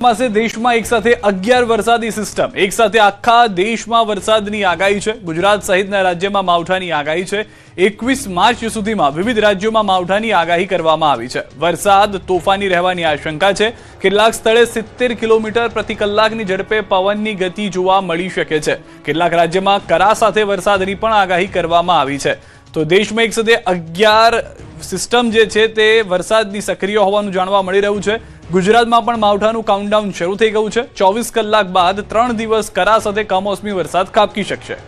માસે દેશમાં એક સાથે 11 વરસાદી સિસ્ટમ એક સાથે આખા દેશમાં વરસાદની આગાહી છે। ગુજરાત સહિતના રાજ્યમાં માવઠાની આગાહી છે। 21 માર્ચ સુધીમાં વિવિધ રાજ્યોમાં માવઠાની આગાહી કરવામાં આવી છે। વરસાદ તોફાની રહેવાની આશંકા છે। કેટલાક સ્થળે 70 કિલોમીટર પ્રતિ કલાકની ઝડપે પવનની ગતિ જોવા મળી શકે છે। કેટલાક રાજ્યમાં કરા સાથે વરસાદની પણ આગાહી કરવામાં આવી છે। તો દેશમાં એક સાથે 11 સિસ્ટમ જે છે તે વરસાદની સક્રિય હોવાનું જાણવા મળી રહ્યું છે। ગુજરાતમાં પણ માવઠાનું કાઉન્ટડાઉન શરૂ થઈ ગયું છે। 24 કલાક બાદ 3 દિવસ કરા સાથે કમોસમી વરસાદ ખાબકી શકશે।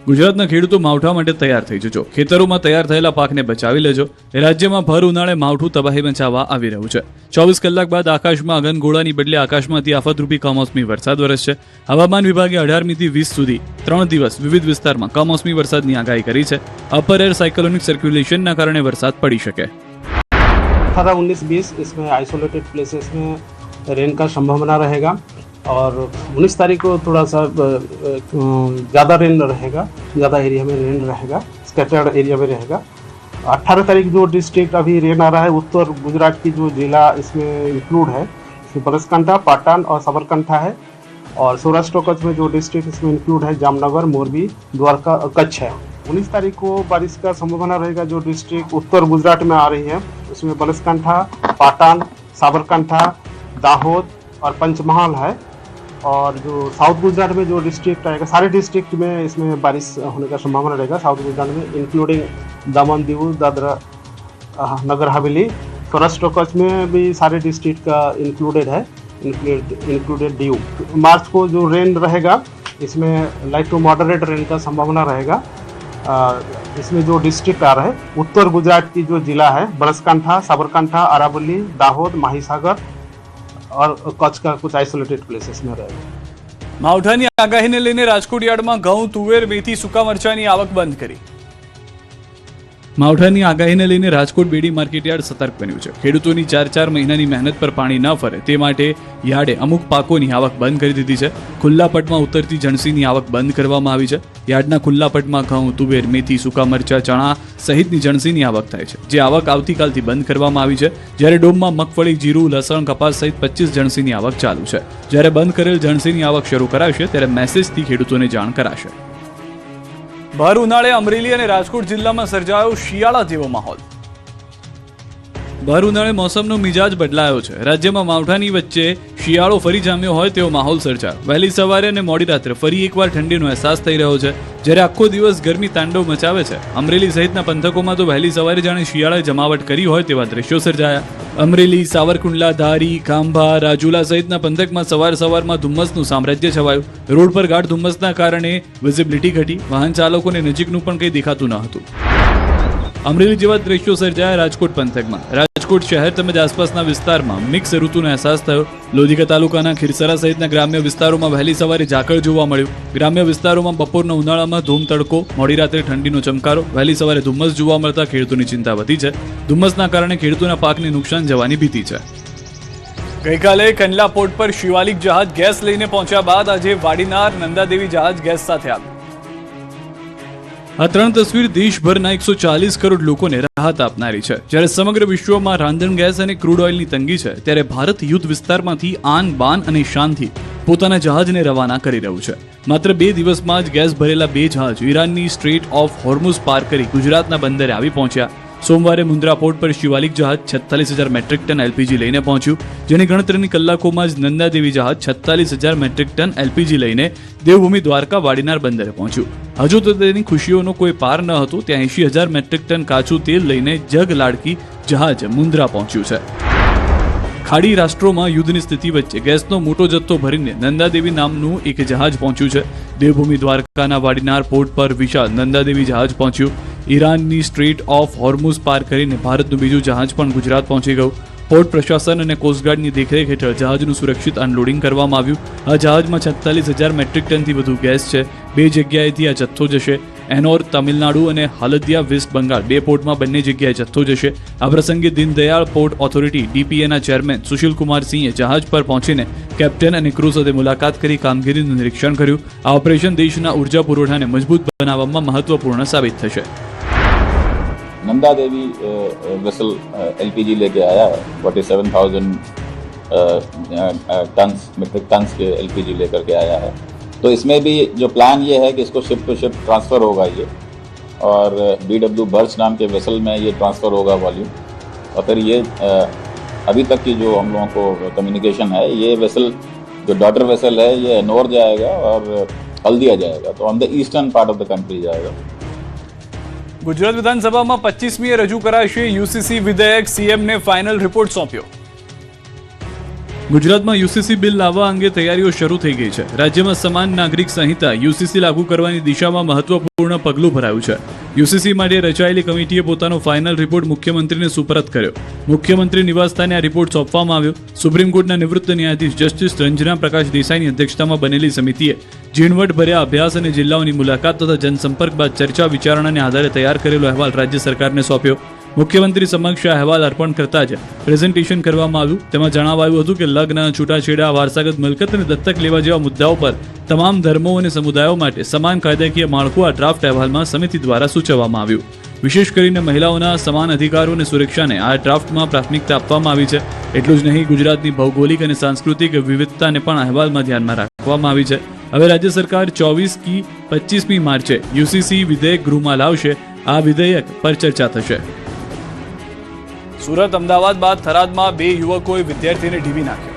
ગુજરાતના ખેડૂતો માવઠા માટે તૈયાર થઈ જજો। ખેતરોમાં તૈયાર થયેલા પાકને બચાવી લેજો। રાજ્યમાં ભર ઉનાળે માવઠું તબાહી મચાવવા આવી રહ્યું છે। 24 કલાક બાદ આકાશમાં ગનગોળાની બદલે આકાશમાંથી આફતરૂપી કમોસમી વરસાદ વરસશે। હવામાન વિભાગે 18મી થી 20 સુધી 3 દિવસ વિવિધ વિસ્તારમાં કમોસમી વરસાદની આગાહી કરી છે। અપર એર સાયક્લોનિક સર્ક્યુલેશનના કારણે વરસાદ પડી શકે। 18, 19, 20 इसमें आइसोलेटेड प्लेसेस में रेन का संभावना रहेगा और 19 तारीख को थोड़ा सा ज़्यादा रेन रहेगा, ज़्यादा एरिया में रेन रहेगा, स्कैटर्ड एरिया में रहेगा। 18 तारीख जो डिस्ट्रिक्ट अभी रेन आ रहा है उत्तर गुजरात की जो जिला इसमें इंक्लूड है, इसमें बनासकांठा, पाटन और साबरकांठा है। और सौराष्ट्र कच्छ में जो डिस्ट्रिक्ट इसमें इंक्लूड है जामनगर, मोरबी, द्वारका, कच्छ है। 19 तारीख को बारिश का संभावना रहेगा जो डिस्ट्रिक्ट उत्तर गुजरात में आ रही है उसमें बनासकांठा, पाटन, साबरकांठा, दाहोद और पंचमहाल है। और जो साउथ गुजरात में जो डिस्ट्रिक्ट आएगा सारे डिस्ट्रिक्ट में इसमें बारिश होने का संभावना रहेगा साउथ गुजरात में, इंक्लूडिंग दमन, दीव, दादरा, नगर हवेली। सौराष्ट्र कच्छ में भी सारे डिस्ट्रिक्ट का इंक्लूडेड है, इंक्लूडेड दीव। मार्च को जो रेन रहेगा इसमें लाइट टू मॉडरेट रेन का संभावना रहेगा। इसमें जो डिस्ट्रिक्ट आ रहा है उत्तर गुजरात की जो जिला है बनासकांठा, साबरकांठा, अरावली, दाहोद, माहीसागर और कच्छ का कुछ आइसोलेटेड प्लेसेस में रहेगा। માવઠાની આગાહીને લઈને રાજકોટ યાર્ડમાં ઘઉં, તુવેર, મેથી, સૂકા મરચાની આવક બંધ કરી। માવઠાની આગાહીને લઈને રાજકોટ બેડી માર્કેટ યાર્ડ સતર્ક બન્યું છે। ખેડૂતોની 4 મહિનાની મહેનત પર પાણી ન ફરે તે માટે યાર્ડે અમુક પાકોની આવક બંધ કરી દીધી છે। ખુલ્લા પટમાં ઉતરતી જણસીની આવક બંધ કરવામાં આવી છે। યાર્ડના ખુલ્લા પટમાં ઘઉં, તુવેર, મેથી, સૂકા મરચા, ચણા સહિતની જણસીની આવક થાય છે, જે આવક આવતીકાલથી બંધ કરવામાં આવી છે। જ્યારે ડોમમાં મગફળી, જીરું, લસણ, કપાસ સહિત 25 જણસીની આવક ચાલુ છે। જ્યારે બંધ કરેલ જણસીની આવક શરૂ કરાશે ત્યારે મેસેજથી ખેડૂતોને જાણ કરાશે। ભર ઉનાળે અમરેલી અને રાજકોટ જિલ્લામાં સર્જાયો શિયાળા જેવો માહોલ। ભર ઉનાળે મોસમનો મિજાજ બદલાયો છે। રાજ્યમાં માવઠાની વચ્ચે શિયાળો ફરી જામ્યો હોય તેવો માહોલ સર્જાયો। વહેલી સવારે અને મોડી રાત્રે ફરી એકવાર ઠંડીનો અહેસાસ થઈ રહ્યો છે, જ્યારે આખો દિવસ ગરમી તાંડવ મચાવે છે। અમરેલી સહિતના પંથકોમાં તો વહેલી સવારે જાણે શિયાળાએ જમાવટ કરી હોય તેવા દ્રશ્યો સર્જાયા। અમરેલી, સાવરકુંડલા, ધારી, ખાંભા, રાજુલા સહિતના પંથકમાં સવારમાં ધુમ્મસનું સામ્રાજ્ય છવાયું। રોડ પર ગાઢ ધુમ્મસના કારણે વિઝિબિલિટી ઘટી, વાહન ચાલકોને નજીકનું પણ કંઈ દેખાતું ન હતું। અમરેલી જેવા દ્રશ્યો સર્જાયા રાજકોટ પંથકમાં। રાજકોટ શહેર તેમજ આસપાસના વિસ્તારમાં મિક્સ ઋતુનો અહેસાસ થયો। લોધિકા તાલુકાના ખીરસરા સહિતના ગ્રામ્ય વિસ્તારોમાં વહેલી સવારે ઝાકળ જોવા મળ્યું। ગ્રામ્ય વિસ્તારોમાં બપોરના ઉનાળામાં ધૂમ તડકો, મોડી રાત્રે ઠંડીનો ચમકારો, વહેલી સવારે ધુમ્મસ જોવા મળતા ખેડૂતોની ચિંતા વધી છે। ધુમ્મસના કારણે ખેડૂતોના પાકને નુકસાન જવાની ભીતિ છે। ગઈકાલે કંડલા પોર્ટ પર શિવાલિક જહાજ ગેસ લઈને પહોંચ્યા બાદ આજે વાડીનાર નંદાદેવી જહાજ ગેસ સાથે આવ્યું। આ 3 તસવીર દેશભરના 140 કરોડ લોકોને રાહત આપનારી છે। જ્યારે સમગ્ર વિશ્વમાં રાંધણ ગેસ અને ક્રૂડ ઓઇલની તંગી છે, ત્યારે ભારત યુદ્ધ વિસ્તારમાંથી આન બાન અને શાનથી પોતાના જહાજને રવાના કરી રહ્યું છે। માત્ર 2 દિવસમાં જ ગેસ ભરેલા 2 જહાજ ઈરાનની સ્ટ્રેટ ઓફ હોર્મુઝ પાર કરી ગુજરાતના બંદરે આવી પહોંચ્યા। સોમવારે મુન્દ્રા પોર્ટ પર શિવાલિક જહાજ 46,000 મેટ્રિક ટન એલપીજી લઈને પહોંચ્યું, જેની ગણતરીની કલાકોમાં જ નંદાદેવી જહાજ 46,000 મેટ્રિક ટન એલપીજી લઈને દેવભૂમિ દ્વારકા વાડીનાર બંદરે પહોંચ્યું। હજુ તો તેની ખુશીઓનો કોઈ પાર ન હતો ત્યાં 80,000 મેટ્રિક ટન કાચું તેલ લઈને જગ લાડકી જહાજ મુન્દ્રા પહોંચ્યું છે। ખાડી રાષ્ટ્રોમાં યુદ્ધની સ્થિતિ વચ્ચે ગેસનો મોટો જથ્થો ભરીને નંદાદેવી નામનું એક જહાજ પહોંચ્યું છે। દેવભૂમિ દ્વારકાના વાડીનાર પોર્ટ પર વિશાળ નંદાદેવી જહાજ પહોંચ્યું। ઈરાનની સ્ટ્રેટ ઓફ હોર્મુઝ પાર કરીને ભારતનું બીજું જહાજ પણ ગુજરાત પહોંચી ગયું। પોર્ટ પ્રશાસન અને કોસ્ટગાર્ડની દેખરેખ હેઠળ જહાજનું સુરક્ષિત અનલોડિંગ કરવામાં આવ્યું। આ જહાજમાં 46,000 મેટ્રિક ટનથી વધુ ગેસ છે। 2 જગ્યાએથી આ જથ્થો જશે। એનોર તમિલનાડુ અને હાલદિયા વેસ્ટ બંગાળ 2 પોર્ટમાં બંને જગ્યાએ જથ્થો જશે। આ પ્રસંગે દીનદયાળ પોર્ટ ઓથોરિટી DPAના ચેરમેન સુશીલ કુમાર સિંહે જહાજ પર પહોંચીને કેપ્ટન અને ક્રૂ સાથે મુલાકાત કરી કામગીરીનું નિરીક્ષણ કર્યું। આ ઓપરેશન દેશના ઉર્જા પુરવઠાને મજબૂત બનાવવામાં મહત્વપૂર્ણ સાબિત થશે। नंदा देवी वेसल एलपीजी लेके आया है 47,000 मीट्रिक टन्स के एलपीजी लेकर के आया है। तो इसमें भी जो प्लान ये है कि इसको शिप टू शिप ट्रांसफ़र होगा ये, और BW बर्च नाम के वेसल में ये ट्रांसफ़र होगा वॉल्यूम, और फिर ये अभी तक की जो हम लोगों को कम्युनिकेशन है, ये वेसल जो डॉटर वेसल है ये एनोर जाएगा और हल्दिया जाएगा, तो on the eastern part of the country जाएगा। ગુજરાત વિધાનસભામાં 25મીએ રજૂ કરાશે યુસીસી વિધેયક, સીએમને ફાઇનલ રિપોર્ટ સોંપ્યો। ગુજરાતમાં યુસીસી બિલ લાવવા અંગે તૈયારીઓ શરૂ થઈ ગઈ છે। રાજ્યમાં સમાન નાગરિક સંહિતા યુસીસી લાગુ કરવાની દિશામાં મહત્વપૂર્ણ પગલું ભરાયું છે। યુસીસી માટે રચાયેલી કમિટીએ પોતાનો ફાઇનલ રિપોર્ટ મુખ્યમંત્રીને સુપરત કર્યો। મુખ્યમંત્રી નિવાસસ્થાને આ રિપોર્ટ સોંપવામાં આવ્યો। સુપ્રીમ કોર્ટના નિવૃત્ત ન્યાયાધીશ જસ્ટિસ રંजना પ્રકાશ દેસાઈની અધ્યક્ષતામાં બનેલી સમિતિએ ઝીણવટભર્યા અભ્યાસ અને જિલ્લાઓની મુલાકાત તથા જનસંપર્ક બાદ ચર્ચા વિચારણાને આધારે તૈયાર કરેલો અહેવાલ રાજ્ય સરકારને સોંપ્યો। મુખ્યમંત્રી સમક્ષ આ અહેવાલ અર્પણ કરતા જ પ્રેઝન્ટેશન કરવામાં આવ્યું। તેમાં જણાવાયું હતું કે લગ્ન, છૂટાછેડા, વારસાગત મિલકત અને દત્તક લેવા જેવા મુદ્દાઓ પર તમામ ધર્મો અને સમુદાયો માટે સમાન કાયદાકીય માળખું આ ડ્રાફ્ટ અહેવાલમાં સમિતિ દ્વારા સૂચવવામાં આવ્યું। વિશેષ કરીને મહિલાઓના સમાન અધિકારો અને સુરક્ષાને આ ડ્રાફ્ટમાં પ્રાથમિકતા આપવામાં આવી છે। એટલું જ નહીં, ગુજરાતની ભૌગોલિક અને સાંસ્કૃતિક વિવિધતાને પણ અહેવાલમાં ધ્યાનમાં રાખવામાં આવી છે। હવે રાજ્ય સરકાર 24 की 25મી માર્ચે યુસીસી વિધેયક ગૃહમાં લાવશે। આ વિધેયક પર ચર્ચા થશે। સુરત, અમદાવાદ બાદ થરાદમાં 2 યુવકોએ વિદ્યાર્થીને ઢીવી નાખ્યો।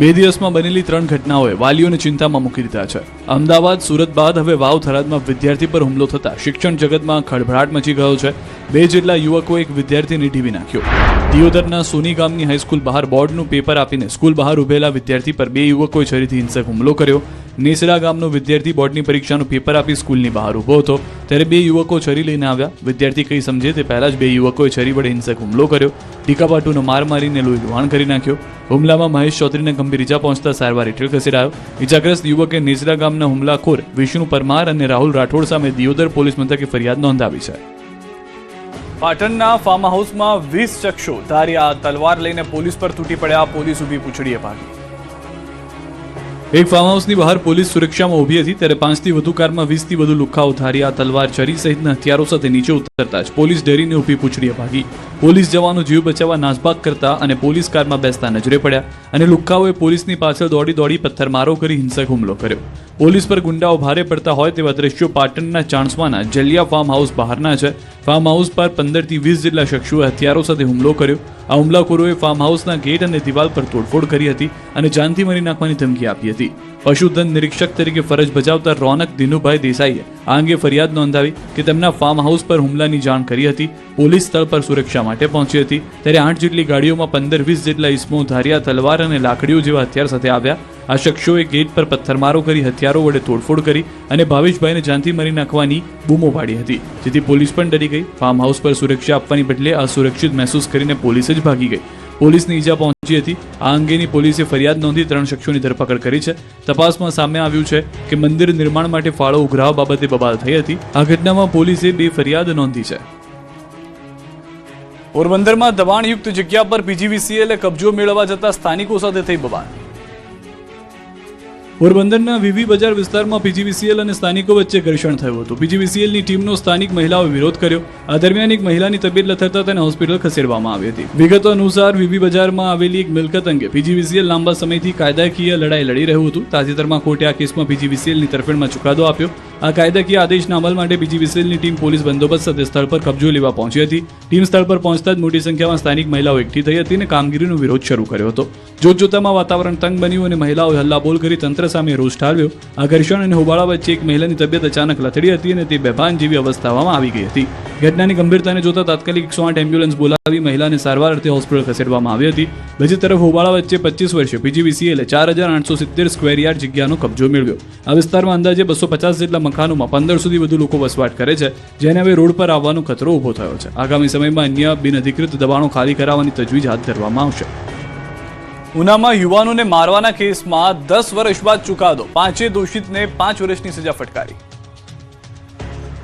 2 દિવસમાં બનેલી 3 ઘટનાઓએ વાલીઓને ચિંતામાં મૂકી દીધા છે। અમદાવાદ, સુરત બાદ હવે વાવ, થરાદમાં વિદ્યાર્થી પર હુમલો થતા શિક્ષણ જગતમાં ખળભળાટ મચી ગયો છે। 2 જેટલા યુવકોએ એક વિદ્યાર્થીને ઢીવી નાખ્યો। દિયોદરના સોની ગામની હાઈસ્કૂલ બહાર બોર્ડનું પેપર આપીને સ્કૂલ બહાર ઉભેલા વિદ્યાર્થી પર 2 યુવકોએ છરીથી હિંસક હુમલો કર્યો। નેસડા ગામનો વિદ્યાર્થી બોર્ડની પરીક્ષાનું પેપર આપી સ્કૂલની બહાર ઊભો હતો, ત્યારે 2 યુવકો છરી લઈને આવ્યા। વિદ્યાર્થી કંઈ સમજે તે પહેલા જ 2 યુવકોએ છરી વડે હિંસક હુમલો કર્યો। ટીકાપાટુનો માર મારીને લોહી લુહાણ કરી નાખ્યો। હુમલામાં મહેશ ચૌધરીને ગંભીર ઇજા પહોંચતા સારવાર હેઠળ ખસેડાયો। ઇજાગ્રસ્ત યુવકે નેસડા ગામના હુમલાખોર વિષ્ણુ પરમાર અને રાહુલ રાઠોડ સામે દિયોદર પોલીસ મથકે ફરિયાદ નોંધાવી છે। પાટણના ફાર્મ હાઉસમાં 20 શખ્સો ધારી તલવાર લઈને પોલીસ પર તૂટી પડ્યા। પોલીસ ઊભી પૂંછડીએ ભાગી। એક ફાર્મ હાઉસની બહાર પોલીસ સુરક્ષામાં ઊભી હતી, ત્યારે 5થી વધુ કારમાં 20થી વધુ લુખ્ખાઓ ધારિયા, તલવાર, છરી સહિતના હથિયારો સાથે નીચે ઉતરતા જ પોલીસ ડરીને ઊભી પૂંછડીએ ભાગી। પોલીસ જવાનો જીવ બચાવવા નાસભાગ કરતા અને પોલીસ કારમાં બેસતા નજરે પડ્યા અને લુખ્ખાઓએ પોલીસની પાછળ દોડી પથ્થરમારો કરી હિંસક હુમલો કર્યો। પોલીસ પર ગુંડાઓ ભારે પડતા હોય તેવા દ્રશ્યો પાટણના ચાણસ્માના જલિયા ફાર્મ હાઉસ બહારના છે। ફાર્મ હાઉસ પર 15થી 20 જેટલા શખ્સોએ હથિયારો સાથે હુમલો કર્યો। આ હુમલાખોરોએ ફાર્મ હાઉસના ગેટ અને દિવાલ પર તોડફોડ કરી હતી અને જાનથી મારી નાખવાની ધમકી આપી હતી। પશુધન નિરીક્ષક તરીકે ફરજ બજાવતા રોનક દિનુભાઈ દેસાઈએ આ અંગે ફરિયાદ નોંધાવી કે તેમના ફાર્મ હાઉસ પર હુમલાની જાણ કરી હતી। પોલીસ સ્થળ પર સુરક્ષા માટે પહોંચી હતી, ત્યારે 8 જેટલી ગાડીઓમાં 15-20 જેટલા ઇસમો ધારિયા, તલવાર અને લાકડીઓ જેવા હથિયાર સાથે આવ્યા। આ શખ્સોએ ગેટ પર પથ્થરમારો કરી હથિયારો વડે તોડફોડ કરી અને ભાવેશભાઈને જાનથી મારી નાખવાની બૂમો પાડી હતી, જેથી પોલીસ પણ ડરી ગઈ। ફાર્મ હાઉસ પર સુરક્ષા આપવાની બદલે અસુરક્ષિત મહેસૂસ કરીને પોલીસ જ ભાગી ગઈ। પોલીસની ઈજા પહોંચી હતી। આ અંગેની પોલીસે ફરિયાદ નોંધી 3 શખ્સોની ધરપકડ કરી છે। તપાસમાં સામે આવ્યું છે કે મંદિર નિર્માણ માટે ફાળો ઉઘરાવવા બાબતે બબાલ થઈ હતી। આ ઘટનામાં પોલીસે 2 ફરિયાદ નોંધી છે। પોરબંદરમાં દબાણયુક્ત જગ્યા પર પીજીવીસીએલે કબજો મેળવવા જતા સ્થાનિકો સાથે થઈ બબાલ। પોરબંદરના વીવી બજાર વિસ્તારમાં પીજીવીસીએલ અને સ્થાનિકો વચ્ચે ઘર્ષણ થયું હતું। પીજીવીસીએલની ટીમનો સ્થાનિક મહિલાઓએ વિરોધ કર્યો। આ દરમિયાન એક મહિલાની તબિયત લથડતા તેને હોસ્પિટલ ખસેડવામાં આવી હતી। વિગતો અનુસાર વીવી બજારમાં આવેલી એક મિલકત અંગે પીજીવીસીએલ લાંબા સમયથી કાયદાકીય લડાઈ લડી રહ્યું હતું। તાજેતરમાં કોર્ટે આ કેસમાં પીજીવીસીએલની તરફેણમાં ચુકાદો આપ્યો। આ કાયદાકીય આદેશના અમલ માટે પીજીવીસીએલની ટીમ પોલીસ બંદોબસ્ત સાથે સ્થળ પર કબજો લેવા પહોંચી હતી। ટીમ સ્થળ પર પહોંચતા જ મોટી સંખ્યામાં સ્થાનિક મહિલાઓ એકઠી થઈ હતી અને કામગીરીનો વિરોધ શરૂ કર્યો હતો। જોતજોતામાં વાતાવરણ તંગ બન્યું અને મહિલાઓએ હલ્લાબોલ કરી તંત્ર સામે રોષ ઠાલવ્યો। આ ઘર્ષણ અને હોબાળા વચ્ચે એક મહિલાની તબિયત અચાનક લથડી હતી અને તે બેભાન જેવી અવસ્થામાં આવી ગઈ હતી। ઘટનાની ગંભીરતાને જોતા તાત્કાલિક 108 એમ્બ્યુલન્સ બોલાવી મહિલાને સારવાર અર્થે હોસ્પિટલ ખસેડવામાં આવી હતી। બીજી તરફ હોબાળા વચ્ચે 25 વર્ષે પીજીવીસીએલે 4870 સ્ક્વેર યાર્ડ જગ્યાનો કબજો મેળવ્યો। આ વિસ્તારમાં અંદાજે 250 જેટલા મકાનોમાં 1500થી વધુ લોકો વસવાટ કરે છે, જેને હવે રોડ પર આવવાનો ખતરો ઊભો થયો છે। આગામી સમયમાં અન્ય બિનઅધિકૃત દબાણો ખાલી કરાવવાની તજવીજ હાથ ધરવામાં આવશે। ઉનામાં યુવાનોને મારવાના કેસમાં 10 વર્ષ બાદ ચુકાદો, 5 દોષિતને 5 વર્ષની સજા ફટકારી।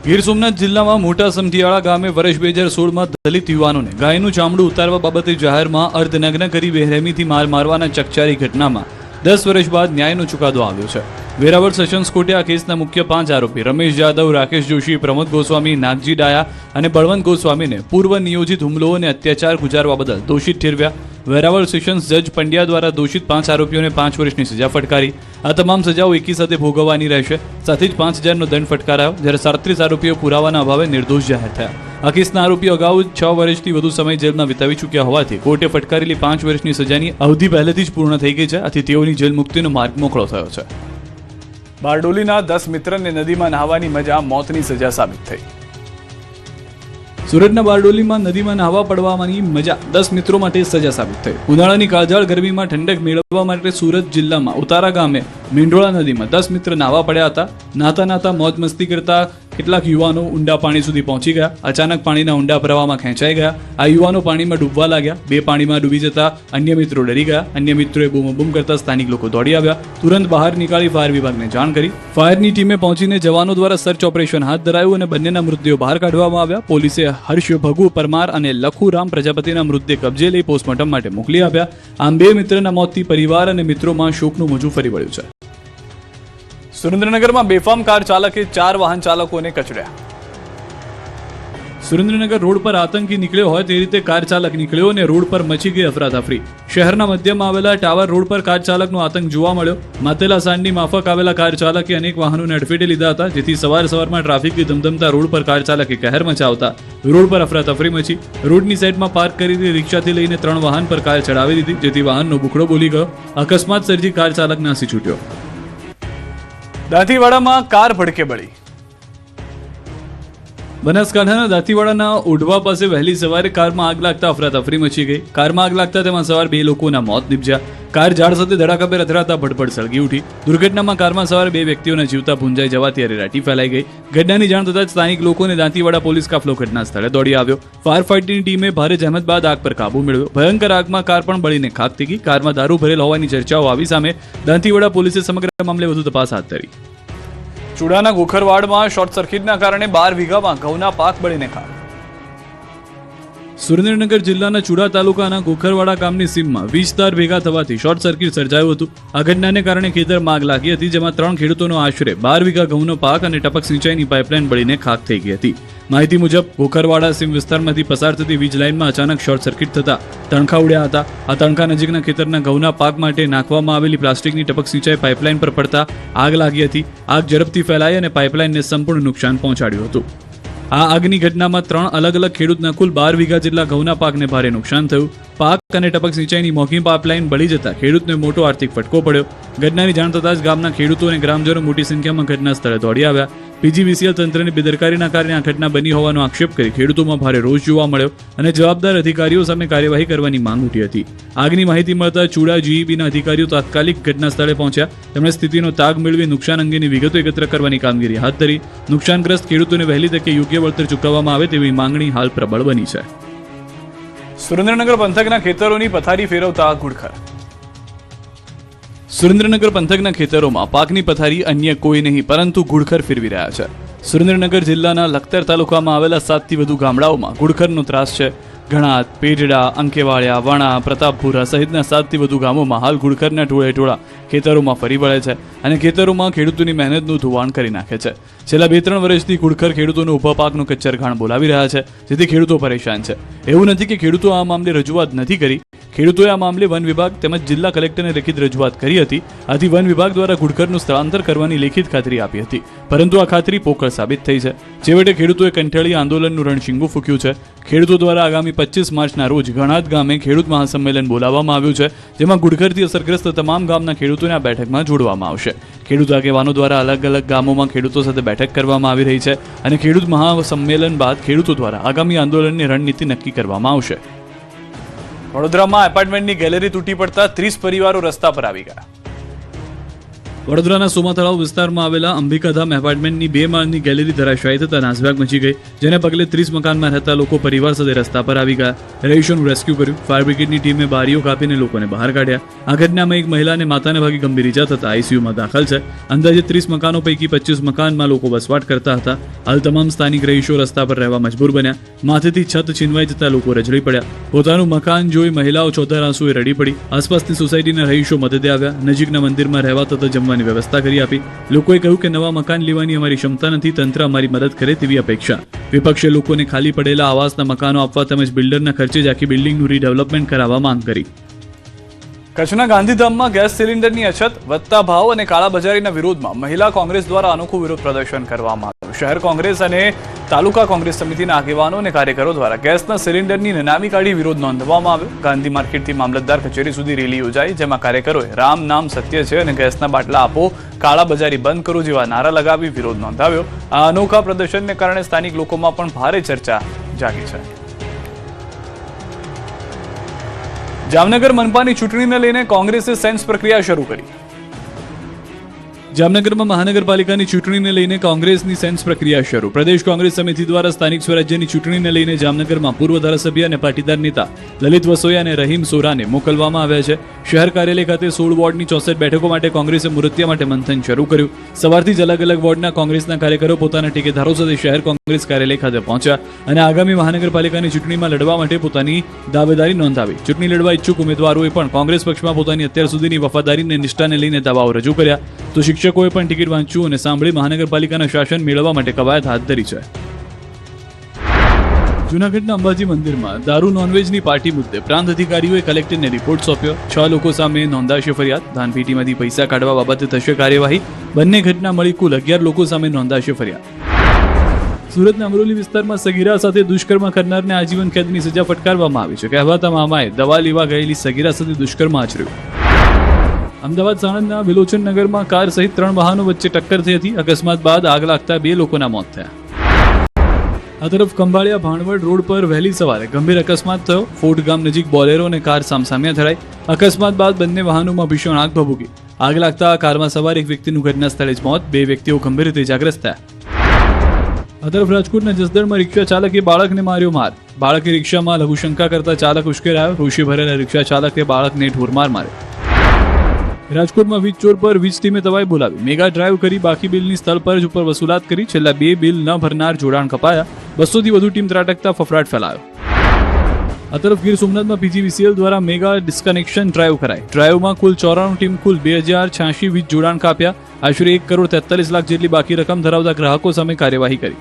ગીર સોમનાથ જિલ્લામાં મોટા સમઢિયાળા ગામે વર્ષ 2016માં દલિત યુવાનોને ગાયનું ચામડું ઉતારવા બાબતે જાહેરમાં અર્ધનગ્ન કરી બેરહેમીથી મારવાના ચકચારી ઘટનામાં 10 વર્ષ બાદ ન્યાયનો ચુકાદો આવ્યો છે। વેરાવળ સેશન્સ કોર્ટે આ કેસના મુખ્ય 5 આરોપી રમેશ જાદવ, રાકેશ જોશી, પ્રમોદ ગોસ્વામી, નાગજી ડાયા અને બળવંત ગોસ્વામીને પૂર્વ નિયોજિત હુમલો અને અત્યાચાર ગુજારવા બદલ દોષિત ઠેરવ્યા. વેરાવળ સેશન્સ જજ પંડ્યા દ્વારા દોષિત 5 આરોપીઓને 5 વર્ષની સજા ફટકારી. આ તમામ સજાઓ એકી સાથે ભોગવવાની રહેશે. સાથે જ 5,000નો દંડ ફટકારાયો, જ્યારે 37 આરોપીઓ પુરાવાના અભાવે નિર્દોષ જાહેર થયા. આ કેસના આરોપીઓ અગાઉ 6 વર્ષથી વધુ સમય જેલમાં વિતાવી ચૂક્યા હોવાથી કોર્ટે ફટકારેલી 5 વર્ષની સજાની અવધિ પહેલેથી જ પૂર્ણ થઈ ગઈ છે. આથી તેઓની જેલ મુક્તિનો માર્ગ મોકળો થયો છે. બારડોલીના 10 મિત્રને નદીમાં નહાવાની મજા મોતની સજા સાબિત થઈ. સુરતના બારડોલીમાં નદીમાં નહાવા પડવાની મજા 10 મિત્રો માટે સજા સાબિત થઈ. ઉનાળાની કાળઝાળ ગરમીમાં ઠંડક મેળવવા માટે સુરત જિલ્લામાં ઉતારા ગામે મેંઢોળા નદીમાં 10 મિત્ર નહાવા પડ્યા હતા. નાતા મોજ મસ્તી કરતા કેટલાક યુવાનો ઊંડા પાણી સુધી પહોંચી ગયા. અચાનક પાણીના ઊંડા પ્રવાહમાં ખેંચાઈ ગયા. આ યુવાનો પાણીમાં ડૂબવા લાગ્યા. 2 પાણીમાં ડૂબી જતા અન્ય મિત્રો ડરી ગયા. અન્ય મિત્રોએ બૂમ કરતા સ્થાનિક લોકો દોડી આવ્યા. તુરંત બહાર નીકાળી ફાયર વિભાગને જાણ કરી. ફાયરની ટીમે પહોંચીને જવાનો દ્વારા સર્ચ ઓપરેશન હાથ ધરાયું અને બંનેના મૃતદેહો બહાર કાઢવામાં આવ્યા. પોલીસે હર્ષ ભગુ પરમાર અને લખુરામ પ્રજાપતિના મૃતદેહ કબજે લઈ પોસ્ટમોર્ટમ માટે મોકલી આપ્યા. આમ 2 મિત્રના મોતથી પરિવાર અને મિત્રોમાં શોકનું મોજું ફરી વળ્યું છે. સુરેન્દ્રનગરમાં બેફામ કાર ચાલકે 4 વાહન ચાલકોને કચડ્યા. સુરેન્દ્રનગર રોડ પર આતંકી નીકળ્યો હોય તે રીતે કાર ચાલક નીકળ્યો અને રોડ પર મચી ગઈ અફરાતફરી. શહેરના મધ્યમાં આવેલા ટાવર રોડ પર કાર ચાલકનો આતંક જોવા મળ્યો. માતેલા સાંડની માફક આવેલા કાર ચાલકે અનેક વાહનોને અડફેટે લીધા હતા, જેથી સવારમાં ટ્રાફિકની ધમધમતા રોડ પર કાર ચાલકે કહેર મચાવતા રોડ પર અફરાતફરી મચી. રોડની સાઈડમાં પાર્ક કરેલી રિક્ષાથી લઈને 3 વાહન પર કાર ચડાવી દીધી, જેથી વાહનનો બુકડો બોલી ગયો. અકસ્માત સર્જી કાર ચાલક નાસી છૂટ્યો. દાંતીવાડામાં કાર ભડકે બળી. બનાસકાંઠાના દાંતીવાડાના ઓઢવા પાસે વહેલી સવારે કારમાં આગ લાગતા અફરાતફરી મચી ગઈ. કારમાં આગ લાગતા તેમાં સવાર 2 લોકોના મોત નીપજ્યા. કાર ઝાડ સાથે ધડાકાભેર અથડાતા ભડભડ સળગી ઉઠી. દુર્ઘટનામાં કારમાં સવાર 2 વ્યક્તિઓના જીવતા ભૂંજાઈ જવાથી અરેરાટી ફેલાઈ ગઈ. ઘટનાની જાણ થતાં જ સ્થાનિક લોકોને દાંતીવાડા પોલીસ કાફલો ઘટના સ્થળે દોડી આવ્યો. ફાયર ફાઇટની ટીમે ભારે જહેમત બાદ આગ પર કાબુ મેળવ્યો. ભયંકર આગમાં કાર પણ બળીને ખાક થઈ ગઈ. કારમાં દારૂ ભરેલ હોવાની ચર્ચાઓ આવી સામે દાંતીવાડા પોલીસે સમગ્ર મામલે વધુ તપાસ હાથ ધરી. ચુડાના ગોખરવાડમાં શોર્ટ સર્કિટના કારણે 12 વીઘામાં ઘઉંના પાક બળીને ખાક. સુરેન્દ્રનગર જિલ્લાના ચુડા તાલુકાના ગોખરવાડા ગામની સીમમાં વીજ તાર ભેગા થવાથી શોર્ટ સર્કિટ સર્જાયું હતું. આ ઘટનાને કારણે ખેતરમાં આગ લાગી હતી, જેમાં 3 ખેડૂતોનો આશરે 12 વીઘા ઘઉંનો પાક અને ટપક સિંચાઈની પાઇપલાઇન બળીને ખાક થઈ ગઈ હતી. માહિતી મુજબ ગોખરવાડા સીમ વિસ્તારમાંથી પસાર થતી વીજ લાઇનમાં અચાનક શોર્ટ સર્કિટ થતા તણખા ઉડ્યા હતા. આ તણખા નજીકના ખેતરના ઘઉંના પાક માટે નાખવામાં આવેલી પ્લાસ્ટિકની ટપક સિંચાઈ પાઇપલાઇન પર પડતા આગ લાગી હતી. આગ ઝડપથી ફેલાઈ અને પાઇપલાઇનને સંપૂર્ણ નુકસાન પહોંચાડ્યું હતું. આ આગની ઘટનામાં 3 અલગ અલગ ખેડૂતના કુલ 12 વીઘા જેટલા ઘઉંના પાકને ભારે નુકસાન થયું. પાક અને ટપક સિંચાઈની મોંઘી પાઇપલાઇન બળી જતા ખેડૂતને મોટો આર્થિક ફટકો પડ્યો. ઘટનાની જાણ થતાં જ ગામના ખેડૂતો અને ગ્રામજનો મોટી સંખ્યામાં ઘટના સ્થળે દોડી આવ્યા. પીજીવીસીએલ તંત્રની બેદરકારીના કારણે આ ઘટના બની હોવાનો આક્ષેપ કરી ખેડૂતોમાં ભારે રોષ જોવા મળ્યો અને જવાબદાર અધિકારીઓ સામે કાર્યવાહી કરવાની માંગ ઉઠી હતી. આગની માહિતી મળતા ચુડા જીઈબીના અધિકારીઓ તાત્કાલિક ઘટના સ્થળે પહોંચ્યા. તેમણે સ્થિતિનો તાગ મેળવી નુકસાન અંગેની વિગતો એકત્ર કરવાની કામગીરી હાથ ધરી. નુકસાનગ્રસ્ત ખેડૂતોને વહેલી તકે યોગ્ય વળતર ચૂકવવામાં આવે તેવી માંગણી હાલ પ્રબળ બની છે. સુરેન્દ્રનગર પંથકના ખેતરોની પથારી ફેરવતા ઘુડખર. સુરેન્દ્રનગર પંથકના ખેતરોમાં પાકની પથારી અન્ય કોઈ નહીં પરંતુ ઘુડખર ફેરવી રહ્યા છે. સુરેન્દ્રનગર જિલ્લાના લખતર તાલુકામાં આવેલા 7 થી વધુ ગામડાઓમાં ઘુડખરનો ત્રાસ છે. ઘણાત, પેઢડા, અંકેવાળિયા, વણા, પ્રતાપપુરા સહિતના 7 થી વધુ ગામોમાં હાલ ઘુડખરના ટોળે ખેતરોમાં ફરી વળે છે અને ખેતરોમાં ખેડૂતોની મહેનતનું ધોવાણ કરી નાખે છે. છેલ્લા 2-3 વર્ષથી ઘુડખર ખેડૂતોનું ઊભા પાકનું કચ્ચરઘાણ બોલાવી રહ્યા છે, જેથી ખેડૂતો પરેશાન છે. એવું નથી કે ખેડૂતો આ મામલે રજૂઆત નથી કરી. ખેડૂતોએ આ મામલે વન વિભાગ તેમજ જિલ્લા કલેક્ટરને લેખિત રજૂઆત કરી હતી. આથી વન વિભાગ દ્વારા ઘુડખરનું સ્થળાંતર કરવાની લેખિત ખાતરી આપી હતી, પરંતુ આ ખાતરી પોકળ સાબિત થઈ છે. છેવટે ખેડૂતોએ કંઠેળી આંદોલનનું રણશીંગું ફૂંક્યું છે. ખેડૂતો દ્વારા આગામી 25 માર્ચના રોજ ઘણાત ગામે ખેડૂત મહાસંમેલન બોલાવવામાં આવ્યું છે, જેમાં ઘુડખરથી અસરગ્રસ્ત તમામ ગામના ખેડૂતોને આ બેઠકમાં જોડવામાં આવશે. ખેડૂત આગેવાનો દ્વારા અલગ અલગ ગામોમાં ખેડૂતો સાથે બેઠક કરવામાં આવી રહી છે અને ખેડૂત મહાસંમેલન બાદ ખેડૂતો દ્વારા આગામી આંદોલનની રણનીતિ નક્કી કરવામાં આવશે. વડોદરામાં એપાર્ટમેન્ટની ગેલેરી તૂટી પડતા 30 પરિવારો રસ્તા પર આવી ગયા. વડોદરાના સોમા તળાવ વિસ્તારમાં આવેલા અંબિકાધામ એપાર્ટમેન્ટની 2 માળની ગેલેરી ધરાશાયી થતા નાસભાગ મચી ગઈ, જેને પગલે 30 મકાનમાં રહેતા લોકો પરિવાર સાથે રસ્તા પર આવી ગયા. રહીશોનું રેસ્ક્યુ કર્યું. ફાયર બ્રિગેડની ટીમે બારીઓ કાપીને લોકોને બહાર કાઢ્યા. આ ઘટનામાં એક મહિલાને માથાને ભાગે ગંભીર ઈજા થતા આઈસીયુમાં દાખલ છે. અંદાજે 30 મકાનો પૈકી 25 મકાનમાં લોકો વસવાટ કરતા હતા. હાલ તમામ સ્થાનિક રહીશો રસ્તા પર રહેવા મજબૂર બન્યા. માથેથી છત છીનવાઈ જતા લોકો રજળી પડ્યા. પોતાનું મકાન જોઈ મહિલાઓ ચોધાર આંસુએ રડી પડી. આસપાસની સોસાયટીના રહીશો મદદે આવ્યા. નજીકના મંદિરમાં રહેવા તથા જમવા જમવાની વ્યવસ્થા કરી આપી. લોકોએ કહ્યું કે નવા મકાન લેવાની અમારી ક્ષમતા નથી, તંત્ર અમારી મદદ કરે તેવી અપેક્ષા. વિપક્ષે લોકોને ખાલી પડેલા આવાસના મકાનો આપવા તેમજ બિલ્ડરના ખર્ચે જ આખી બિલ્ડિંગનું રીડેવલપમેન્ટ કરાવવા માંગ કરી. કચ્છના ગાંધીધામમાં ગેસ સિલિન્ડરની અછત, વધતા ભાવ અને કાળાબજારીના વિરોધમાં મહિલા કોંગ્રેસ દ્વારા અનોખું વિરોધ પ્રદર્શન કરવામાં આવ્યું. શહેર કોંગ્રેસ અને તાલુકા કોંગ્રેસ સમિતિના આગેવાનો અને કાર્યકરો દ્વારા ગેસના સિલિન્ડરની નનામી કાઢી વિરોધ નોંધવામાં આવ્યો. ગાંધી માર્કેટથી મામલતદાર કચેરી સુધી રેલી યોજાઈ, જેમાં કાર્યકરોએ રામ નામ સત્ય છે અને ગેસના બાટલા આપો, કાળાબજારી બંધ કરો જેવા નારા લગાવી વિરોધ નોંધાવ્યો. આ અનોખા પ્રદર્શનને કારણે સ્થાનિક લોકોમાં પણ ભારે ચર્ચા જાગી છે. જામનગર મનપાની ચૂંટણીને લઈને કોંગ્રેસે સેન્સ પ્રક્રિયા શરૂ કરી. જામનગરમાં મહાનગરપાલિકાની ચૂંટણીને લઈને કોંગ્રેસની સેન્સ પ્રક્રિયા શરૂ. પ્રદેશ કોંગ્રેસ સમિતિ દ્વારા સ્થાનિક સ્વરાજ્યની ચૂંટણીને લઈને જામનગરમાં પૂર્વ ધારાસભ્ય અને પાટીદાર નેતા લલિત વસોયા અને રહીમ સોરાને મોકલવામાં આવ્યા છે. શહેર કાર્યાલય ખાતે 16 વોર્ડની 64 બેઠકો માટે કોંગ્રેસે મુરત્યા માટે મંથન શરૂ કર્યું. સવારથી જ અલગ અલગ વોર્ડના કોંગ્રેસના કાર્યકરો પોતાના ટેકેદારો સાથે શહેર કોંગ્રેસ કાર્યાલય ખાતે પહોંચ્યા અને આગામી મહાનગરપાલિકાની ચૂંટણીમાં લડવા માટે પોતાની દાવેદારી નોંધાવી. ચૂંટણી લડવા ઈચ્છુક ઉમેદવારોએ પણ કોંગ્રેસ પક્ષમાં પોતાની અત્યાર સુધીની વફાદારી અને નિષ્ઠાને લઈને દાવાઓ રજૂ કર્યા. તો શિક્ષકોએ પણ ટિકિટ વાંચ્યું અને સાંભળી મહાનગરપાલિકાના શાસન મેળવવા માટે કવાયત હાથ ધરી છે. જૂનાગઢના અંબાજી મંદિરમાં દારૂ નોનવેજની પાર્ટી મુદ્દે પ્રાંત અધિકારીઓએ કલેક્ટરને રિપોર્ટ સોંપ્યો. 6 લોકો સામે નોંધાશે ફરિયાદ. દાનપેટીમાંથી પૈસા કાઢવા બાબતે થશે કાર્યવાહી. બંને ઘટના મળી કુલ 11 લોકો સામે નોંધાશે ફરિયાદ. સુરતના અમરોલી વિસ્તારમાં સગીરા સાથે દુષ્કર્મ કરનારને આજીવન કેદની સજા ફટકારવામાં આવી છે. કહેવાતા મામાએ દવા લેવા ગયેલી સગીરા સાથે દુષ્કર્મ આચર્યું. અમદાવાદ સાણંદના વિલોચન નગરમાં કાર સહિત 3 વાહનો વચ્ચે ટક્કર થઈ હતી. અકસ્માત બાદ આગ લાગતા 2 લોકોના મોત થયા. આ તરફ ખંભાળિયા ભાણવડ રોડ પર વહેલી સવારે ગંભીર અકસ્માત થયો. ફોર્ટ ગામ નજીક બોલેરો અને કાર સામસામે અથડાઈ. અકસ્માત બાદ બંને વાહનોમાં ભીષણ આગ ભભૂકી. આગ લાગતા કારમાં સવાર એક વ્યક્તિનું ઘટના સ્થળે જ મોત, 2 વ્યક્તિઓ ગંભીર રીતે ઇજાગ્રસ્ત થયા. આ તરફ રાજકોટના જસદણમાં રિક્ષા ચાલકે બાળકને માર્યો માર. બાળકે રિક્ષામાં લઘુશંકા કરતા ચાલક ઉશ્કેરાયો. રોષે ભરેલા રિક્ષા ચાલકે બાળકને ઢોરમાર માર્યો. રાજકોટમાં વીજ ચોર પર વીજ ટીમે તવાઈ બોલાવી. મેગા ડ્રાઈવ કરી બાકી બિલની સ્થળ પર જ ઉપર વસૂલાત કરી. છેલ્લા 2 બિલ ન ભરનાર જોડાણ કપાયા. 200 થી વધુ ટીમ ત્રાટકતા ફફડાટ ફેલાયો. આ તરફ ગીર સોમનાથમાં PGVCL દ્વારા મેગા ડિસ્કનેક્શન ડ્રાઈવ કરાઈ. ડ્રાઈવમાં કુલ 94 ટીમ કુલ 2086 વીજ જોડાણ કાપ્યા. આશરે 1,43 લાખ જેટલી બાકી રકમ ધરાવતા ગ્રાહકો સામે કાર્યવાહી કરી.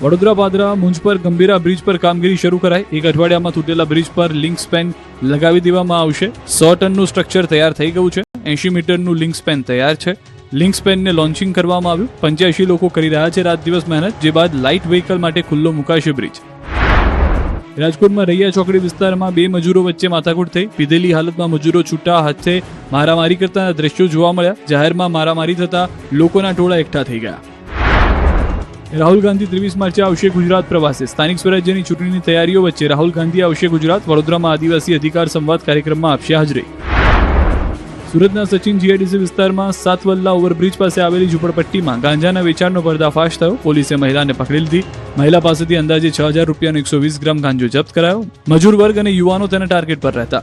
વડોદરા પાદરા મુંજપર ગંભીરા બ્રિજ પર કામગીરી શરૂ કરાઈ. 1 અઠવાડિયામાં તૂટેલા બ્રિજ પર લિંક સ્પેન લગાવી દેવામાં આવશે. 100 ટનનું સ્ટ્રક્ચર તૈયાર થઈ ગયું છે. 80 મીટરનું લિંક સ્પેન તૈયાર છે. લિંક સ્પેનને લોન્ચિંગ કરવામાં આવ્યું. 85 લોકો કરી રહ્યા છે રાત દિવસ મહેનત, જે બાદ લાઇટ વ્હીકલ માટે ખુલ્લો મુકાશે બ્રિજ. રાજકોટમાં રૈયા ચોકડી વિસ્તારમાં 2 મજૂરો વચ્ચે માથાકૂટ થઈ. પીધેલી હાલતમાં મજૂરો છૂટા હાથે મારામારી કરતાના દ્રશ્યો જોવા મળ્યા. જાહેરમાં મારામારી થતા લોકોના ટોળા એકઠા થઈ ગયા. રાહુલ ગાંધી 23 માર્ચે આવશે ગુજરાત પ્રવાસે. સ્થાનિક સ્વરાજ્યની ચૂંટણીની તૈયારીઓ વચ્ચે રાહુલ ગાંધી આવશે ગુજરાત. વડોદરામાં આદિવાસી અધિકાર સંવાદ કાર્યક્રમમાં આપશે હાજરી. સુરતના સચિન GIDC વિસ્તારમાં સાતવલ્લા ઓવરબ્રિજ પાસે આવેલી ઝૂંપડપટ્ટીમાં ગાંજાના વેચાણનો પર્દાફાશ થયો. પોલીસે મહિલાને પકડી લીધી. મહિલા પાસેથી અંદાજે 6,000 રૂપિયાનો 120 ગ્રામ ગાંજો જપ્ત કરાયો. મજૂર વર્ગ અને યુવાનો તેના ટાર્ગેટ પર રહેતા.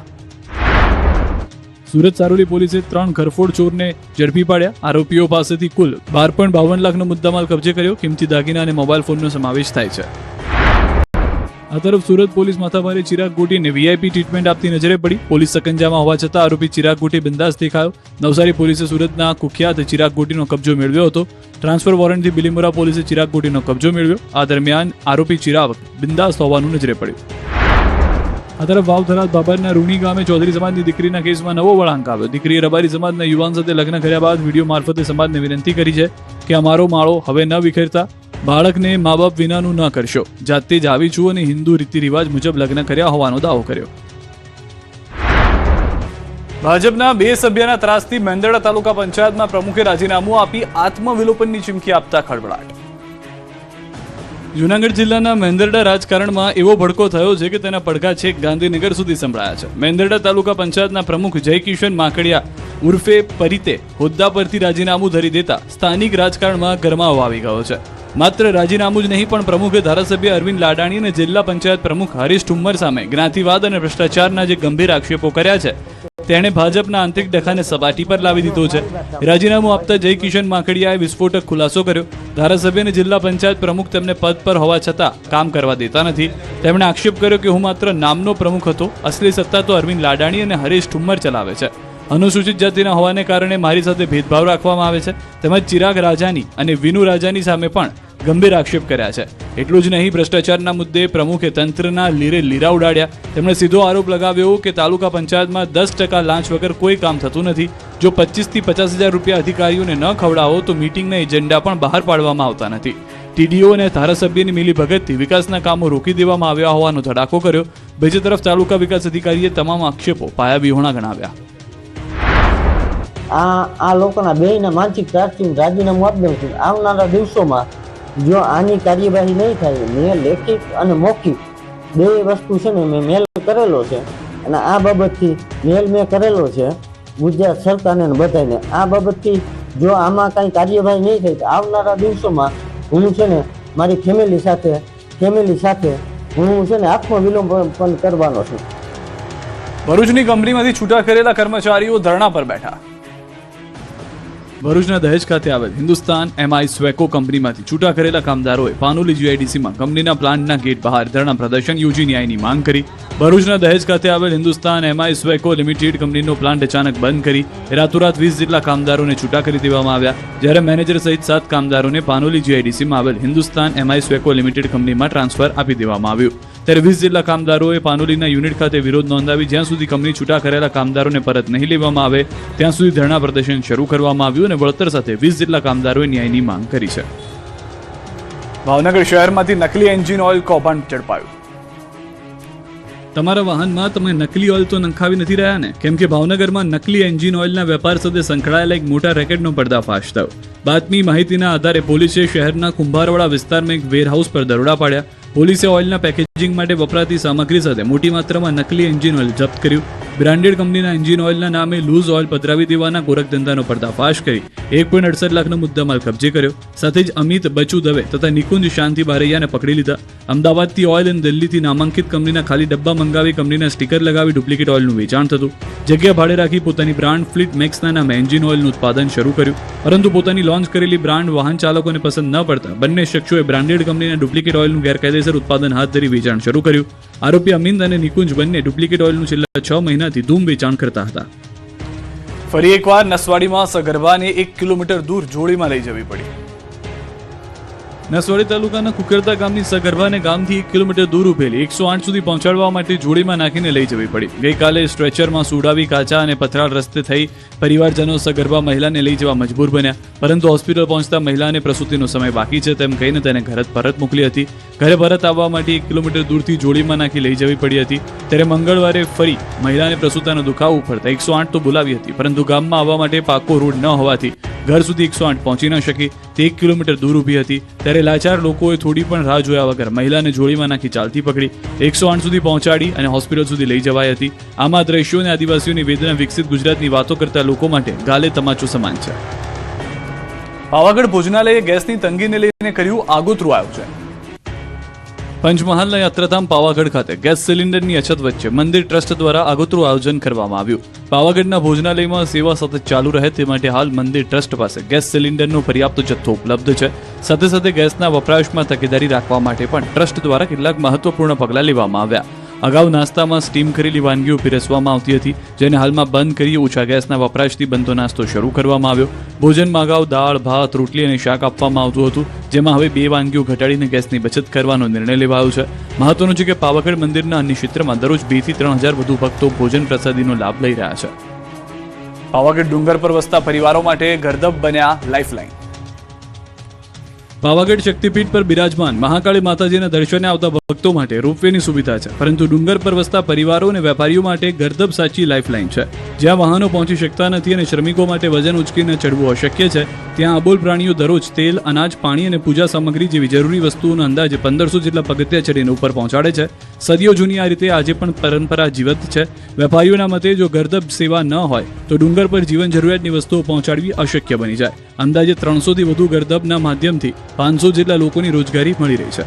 સુરત સારોલી પોલીસે 3 ઘરફોડ ચોરને ઝડપી પાડ્યા. આરોપીઓ પાસેથી કુલ 12.52 લાખનો મુદ્દામાલ કબજે કર્યો. કિંમતી દાગીના અને મોબાઈલ ફોનનો સમાવેશ થાય છે. આ તરફ સુરત પોલીસ માથાભારે ચિરાગ ગોટીને VIP ટ્રીટમેન્ટ આપતી નજરે પડી. પોલીસ સકંજામાં હોવા છતાં આરોપી ચિરાગ ગોટી બિંદાસ દેખાયો. નવસારી પોલીસે સુરતના કુખ્યાત ચિરાગ ગોટીનો કબજો મેળવ્યો હતો. ટ્રાન્સફર વોરંટથી બિલીમોરા પોલીસે ચિરાગ ગોટીનો કબજો મેળવ્યો. આ દરમિયાન આરોપી ચિરાગ બિંદાસ હોવાનું નજરે પડ્યું. આ તરફ વાવથરા બાબરના રૂણી ગામે ચૌધરી સમાજની દીકરીના કેસમાં નવો વળાંક આવ્યો. દીકરીએ રબારી સમાજના યુવાન સાથે લગ્ન કર્યા બાદ વિડીયો મારફતે સમાજને વિનંતી કરી છે કે અમારો માળો હવે ન વિખેરતા, બાળકને મા બાપ વિનાનું ન કરશો. જાતે જ આવી છું અને હિન્દુ રીતિ રિવાજ મુજબ લગ્ન કર્યા હોવાનો દાવો કર્યો. ભાજપના 2 સભ્યના ત્રાસથી મેંદરડા તાલુકા પંચાયતમાં પ્રમુખે રાજીનામું આપી આત્મવિલોપનની ચીમકી આપતા ખળભળાટ. જૂનાગઢ જિલ્લાના મેંદરડા રાજકારણમાં એવો ભડકો થયો છે કે તેના પડઘા છેક ગાંધીનગર સુધી સંભળાયા છે. મેંદરડા તાલુકા પંચાયતના પ્રમુખ જયકિશન માકડિયા ઉર્ફે પરિતે હોદ્દા પરથી રાજીનામું ધરી દેતા સ્થાનિક રાજકારણમાં ગરમાવો આવી ગયો છે. માત્ર રાજીનામું જ નહીં, પણ પ્રમુખે ધારાસભ્ય અરવિંદ લાડાણી અને જિલ્લા પંચાયત પ્રમુખ હરીશ ઠુમ્મર સામે જ્ઞાતિવાદ અને ભ્રષ્ટાચારના જે ગંભીર આક્ષેપો કર્યા છે તેણે ભાજપના આંતરિક ડખાને સપાટી પર લાવી દીધો છે. રાજીનામું આપતા જયકિશન માકડિયાએ વિસ્ફોટક ખુલાસો કર્યો. ધારાસભ્ય અને જિલ્લા પંચાયત પ્રમુખ તેમને પદ પર હોવા છતાં કામ કરવા દેતા નથી. તેમણે આક્ષેપ કર્યો કે હું માત્ર નામનો પ્રમુખ હતો, અસલી સત્તા તો અરવિંદ લાડાણી અને હરીશ ઠુમ્મર ચલાવે છે. અનુસૂચિત જાતિના હોવાને કારણે મારી સાથે ભેદભાવ રાખવામાં આવે છે તેમજ ચિરાગ રાજાની અને વિનુ રાજાની સામે પણ ગંભીર આક્ષેપ કર્યા છે. એટલું જ નહીં, ભ્રષ્ટાચારના મુદ્દે પ્રમુખે તંત્રના લીરે લીરા ઉડાડ્યા. તેમણે સીધો આરોપ લગાવ્યો કે તાલુકા પંચાયતમાં 10% લાંચ વગર કોઈ કામ થતું નથી. જો 25 થી 50,000 રૂપિયા અધિકારીઓને ન ખવડાવો તો મીટિંગના એજન્ડા પણ બહાર પાડવામાં આવતા નથી. ટીડીઓ અને ધારાસભ્યની મિલીભગતથી વિકાસના કામો રોકી દેવામાં આવ્યા હોવાનો ધડાકો કર્યો. બીજી તરફ તાલુકા વિકાસ અધિકારીએ તમામ આક્ષેપો પાયાવિહોણા ગણાવ્યા. આ લોકોના બેયના માનસિક ત્રાસથી રાજીનામું આપી દઉં છું. આવનારા દિવસોમાં જો આની કાર્યવાહી નહીં થાય, મેં લેખિત અને મૌખિક બે વસ્તુ છે ને મેં મેલ કરેલો છે અને આ બાબતથી મેં કરેલો છે ગુજરાત સરકારને બધાને. આ બાબતથી જો આમાં કાંઈ કાર્યવાહી નહીં થાય તો આવનારા દિવસોમાં હું છે ને મારી ફેમિલી સાથે હું છે ને આત્મવિલોપન કરવાનો છું. ભરૂચની કંપનીમાંથી છૂટા કરેલા કર્મચારીઓ ધરણા પર બેઠા. ભરૂચના દહેજ ખાતે આવેલ હિન્દુસ્તાન એમઆઈ સ્વેકો કંપનીમાંથી છૂટા કરેલા કામદારોએ પાનોલી જીઆઈડીસીમાં કંપનીના પ્લાન્ટના ગેટ બહાર ધરણા પ્રદર્શન યોજી ન્યાયની માંગ કરી. ભરૂચના દહેજ ખાતે આવેલ હિન્દુસ્તાન એમઆઈ સ્વેકો લિમિટેડ કંપનીનો પ્લાન્ટ અચાનક બંધ કરી રાતોરાત 20 જેટલા કામદારોને છૂટા કરી દેવામાં આવ્યા, જ્યારે મેનેજર સહિત 7 કામદારોને પાનોલી જીઆઈડીસીમાં આવેલ હિન્દુસ્તાન એમઆઈ સ્વેકો લિમિટેડ કંપનીમાં ટ્રાન્સફર આપી દેવામાં આવ્યું. ત્યારે 20 જેટલા કામદારોએ પાનોલીના યુનિટ ખાતે વિરોધ નોંધાવી જ્યાં સુધી કંપની છૂટા કરેલા કામદારોને પરત નહીં લેવામાં આવે ત્યાં સુધી ધરણા પ્રદર્શન શરૂ કરવામાં આવ્યું અને વળતર સાથે 20 જેટલા કામદારોએ ન્યાયની માંગ કરી છે. ભાવનગર શહેરમાંથી નકલી એન્જિન ઓઇલ કૌભાંડ ઝડપાયું. તમારા વાહનમાં તમે નકલી ઓઇલ તો નંખાવી નથી રહ્યા ને? કેમ કે ભાવનગરમાં નકલી એન્જિન ઓઇલના વેપાર સાથે સંકળાયેલા એક મોટા રેકેટનો પર્દાફાશ થયો. બાતમી માહિતીના આધારે પોલીસે શહેરના કુંભારવાડા વિસ્તારમાં એક વેરહાઉસ પર દરોડા પાડ્યા. પોલીસે ઓઇલના પેકેજિંગ માટે વપરાતી સામગ્રી સાથે મોટી માત્રામાં નકલી એન્જિન ઓઇલ જપ્ત કર્યું. બ્રાન્ડેડ કંપનીના એન્જિન ઓઇલના નામે લૂઝ ઓઇલ પધરાવી દેવાના ગોરખધંધાનો પર્દાફાશ કરી 1.68 લાખનો મુદ્દામાલ કબજે કર્યો. સાથે જ અમિત બચુ દવે તથા નિકુંજ શાંતિ બારૈયાને પકડી લીધા. અમદાવાદથી ઓઇલ અને દિલ્હીથી નામાંકિત કંપનીના ખાલી ડબ્બા મંગાવી કંપનીના સ્ટીકર લગાવી ડુપ્લિકેટ ઓઇલનું વેચાણ થતું. જગ્યા ભાડે રાખી પોતાની બ્રાન્ડ ફ્લીટ મેક્સના નામે એન્જિન ઓઇલનું ઉત્પાદન શરૂ કર્યું. પરંતુ પોતાની લોન્ચ કરેલી બ્રાન્ડ વાહન ચાલકોને પસંદ ન પડતા બંને શખ્સોએ બ્રાન્ડેડ કંપનીના ડુપ્લિકેટ ઓઇલનું ગેરકાયદેસર ઉત્પાદન હાથ ધરી વેચાણ શરૂ કર્યું. આરોપી અમિત અને નિકુંજ બંને ડુપ્લિકેટ ઓઇલનું છેલ્લા 6 મહિનાથી ધૂમ વેચાણ કરતા હતા. ફરી એકવાર નસવાડીમાં સગર્ભાને 1 કિલોમીટર દૂર જોડીમાં લઈ જવી પડી. નસવાડી તાલુકાના કુકરદા ગામની સગર્ભાને ગામથી 1 કિલોમીટર દૂર ઉભેલી 108 સુધી પહોંચાડવા માટે જોડીમાં નાખીને લઈ જવી પડી. ગઈકાલે સ્ટ્રેચરમાં સુડાવી કાચા અને પથરાળ રસ્તે થઈ પરિવારજનો સગર્ભા મહિલાને લઈ જવા મજબૂર બન્યા, પરંતુ હોસ્પિટલ પહોંચતા મહિલાને પ્રસૂતિનો સમય બાકી છે તેમ કહીને તેને ઘરે પરત મોકલી હતી. ઘરે પરત આવવા માટે 1 કિલોમીટર દૂરથી જોડીમાં નાખી લઈ જવી પડી હતી. ત્યારે મંગળવારે ફરી મહિલાને પ્રસૂતાનો દુખાવો ઉફરતા 108 તો બોલાવી હતી, પરંતુ ગામમાં આવવા માટે પાકો રોડ ન હોવાથી ઘર સુધી 108 પહોંચી ન શકી. તે 1 કિલોમીટર દૂર ઊભી હતી. ત્યારે લાચાર લોકોએ થોડી પણ રાહ જોયા વગર મહિલાને જોડીમાં નાખી ચાલતી પકડી 108 સુધી પહોંચાડી અને હોસ્પિટલ સુધી લઈ જવાઈ હતી. આમાં દ્રશ્યો અને આદિવાસીઓની વેદના વિકસિત ગુજરાતની વાતો કરતા લોકો માટે ગાલે તમાચો સમાન છે. પાવાગઢ ભોજનાલયે ગેસની તંગીને લઈને કર્યું આગોતરું આયોજન. પંચમહાલના યાત્રાધામ પાવાગઢ ખાતે ગેસ સિલિન્ડરની અછત વચ્ચે મંદિર ટ્રસ્ટ દ્વારા આગોતરું આયોજન કરવામાં આવ્યું. પાવાગઢના ભોજનાલયમાં સેવા સતત ચાલુ રહે તે માટે હાલ મંદિર ટ્રસ્ટ પાસે ગેસ સિલિન્ડરનો પર્યાપ્ત જથ્થો ઉપલબ્ધ છે. સાથે સાથે ગેસના વપરાશમાં તકેદારી રાખવા માટે પણ ટ્રસ્ટ દ્વારા કેટલાક મહત્વપૂર્ણ પગલાં લેવામાં આવ્યા. અગાઉ નાસ્તામાં સ્ટીમ કરેલી વાનગીઓ પીરસવામાં આવતી હતી, જેને હાલમાં બંધ કરી ઓછા ગેસના વપરાશથી બનતો નાસ્તો શરૂ કરવામાં આવ્યો. ભોજનમાં અગાઉ દાળ, ભાત, રોટલી અને શાક આપવામાં આવતું હતું, જેમાં હવે 2 વાનગીઓ ઘટાડીને ગેસની બચત કરવાનો નિર્ણય લેવાયો છે. મહત્વનું છે કે પાવાગઢ મંદિરના અન્ય ક્ષેત્રમાં દરરોજ 2 થી 3 હજાર વધુ ભક્તો ભોજન પ્રસાદીનો લાભ લઈ રહ્યા છે. પાવાગઢ ડુંગર પર વસતા પરિવારો માટે ગરદબ બન્યા લાઇફલાઇન. પાવાગઢ શક્તિપીઠ પર બિરાજમાન મહાકાળી માતાજીના દર્શને આવતા ભક્તો માટે રોપવેની સુવિધા છે, પરંતુ ડુંગર પર વસતા પરિવારો અને વેપારીઓ માટે ગરદબ સાચી લાઇફલાઇન છે. જ્યાં વાહનો પહોંચી શકતા નથી અને શ્રમિકો માટે વજન ઉચકીને ચડવું અશક્ય છે, ત્યાં અબોલ પ્રાણીઓ દરરોજ તેલ, અનાજ, પાણી અને પૂજા સામગ્રી જેવી જરૂરી વસ્તુઓનો અંદાજે 1500 જેટલા પગથિયા ચડીને ઉપર પહોંચાડે છે. સદીઓ જૂની આ રીતે આજે પણ પરંપરા જીવંત છે. વેપારીઓના મતે જો ગરદબ સેવા ન હોય તો ડુંગર પર જીવન જરૂરિયાતની વસ્તુઓ પહોંચાડવી અશક્ય બની જાય. અંદાજે 300થી વધુ ગરદબના માધ્યમથી 500 જેટલા લોકોની રોજગારી મળી રહી છે.